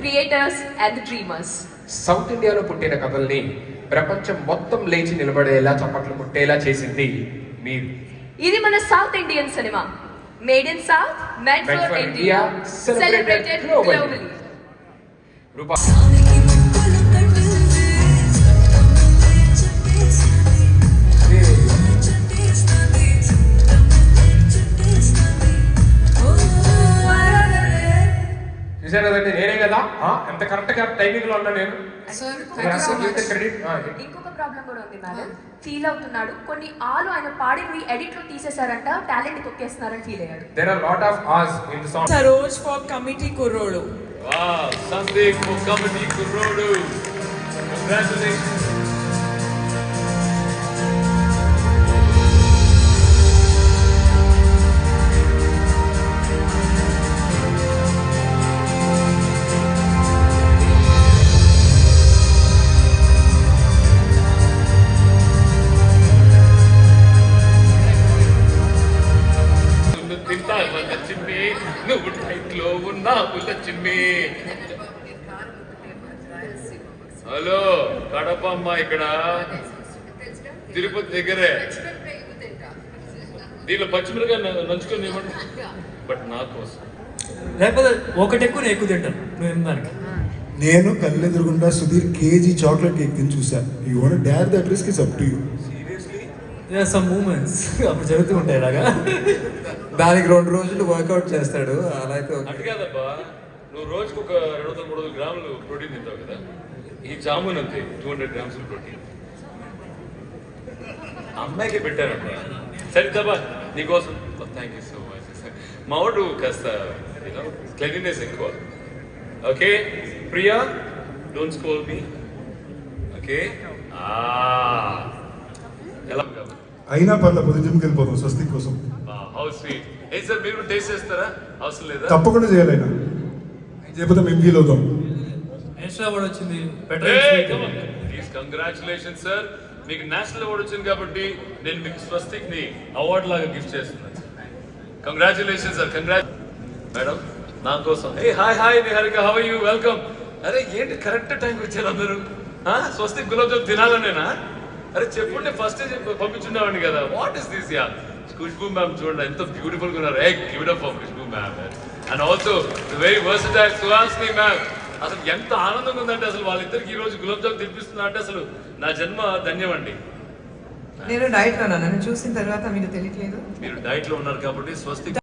creators and the dreamers. South ఇండియాలో పుట్టిన కథల్ని ప్రపంచం మొత్తం లేచి నిలబడేలా చప్పట్లు కొట్టేలా చేసింది మీరు. ఇది మన south Indian cinema. Made in South, meant for India, celebrated globally. రూపా చూసారు కదండి, నేనే కదా ఎంత కరెక్ట్ టైమింగ్ లో ఉన్నా నేను. ఇంకొక ప్రాబ్లం కూడా ఉంది మేడం. ఫీల్ అవుతున్నాడు, కొన్ని ఆయన పాడినవి ఎడిట్ లో తీసేశారంట, టాలెంట్ తొక్కేస్తున్నారని ఫీల్ అయ్యాడు. There are lot of us in the song. Saroj for Committee Kurrodu. Wow, Sandeep for Committee Kurrodu. Congratulations. నువ్వు టైట్ లో ఉన్నా చిమ్మి. హలో కడప అమ్మ, ఇక్కడ తిరుపతి దగ్గరే. దీనిలో పచ్చిమిరగా నంచుకొని ఇవ్వండి, బట్ నా కోసం. లేకపోతే ఒకటి ఎక్కువ నేను ఎక్కువ తింటాను నువ్వు దానికి. నేను కళ్ళెదురుగుండా సుధీర్ కేజీ చాక్లెట్ కేక్ తిని చూసా. You want dare that risk, is up to you. Some moments అప్పుడు జరుగుతూ ఉంటాయి ఇలాగా. దానికి 2 రోజులు వర్కౌట్ చేస్తాడు. అలా అయితే అటు కాదబ్బా, నువ్వు రోజుకు ఒక 200-300 గ్రాములు ప్రోటీన్ తింటావు కదా. ఈ జామున్ అంతే 200 గ్రామ్స్ ప్రోటీన్. అమ్మాయికి పెట్టారబ్బా. సరిద్దబ్బా నీకోసం. Thank you so much. మా వాడు కాస్త క్లీనినెస్ ఎక్కువ. Okay Priya, don't scold me. Okay ఎలా అయినా పర్లే, పొద్దు జిమ్కి వెళ్ళిపోతాం స్వస్తి కోసం. How's sweet. ఏ సార్ మీరు టేస్ట్ చేస్తారా? అవసరం లేదా? తప్పకుండా చేయాలి. అయినా చేయకపోతే మేము ఫీల్ అవుతాం. నేషనల్ అవార్డు వచ్చింది. Please congratulation sir. మీకు నేషనల్ అవార్డు వచ్చింది కాబట్టి నేను మీకు స్వస్తిక్ ని అవార్డు లాగా గిఫ్ట్ చేస్తున్నాను. Congratulation sir. మేడం నా కోసం. ఏ hi hi Niharika, how are you? Welcome. అరే ఏంటి కరెక్ట్ టైంకి వచ్చారు అందరూ. స్వస్తిక్ గులాబ్ జామ్ తినాలనేనా? అరే చెప్పుంటే ఫస్ట్ పంపించుండేవాడిని కదా. వాట్ ఇస్ దిస్ యా? ఖుష్బూ మ్యామ్ చూడండి ఎంత బ్యూటిఫుల్ గా ఉన్నారు. Give it up for Khushbu ma'am. And also very versatile Suhasini ma'am. అసలు ఎంత ఆనందంగా ఉందంటే, అసలు వాళ్ళిద్దరికి ఈ రోజు గులాబ్ జామ్ తినిపిస్తున్నా అంటే అసలు నా జన్మ ధన్యమండి. నేను డైట్ లో నన్ను చూసిన తర్వాత మీకు తెలియట్లేదు. మీరు డైట్ లో ఉన్నారు కాబట్టి స్వస్తి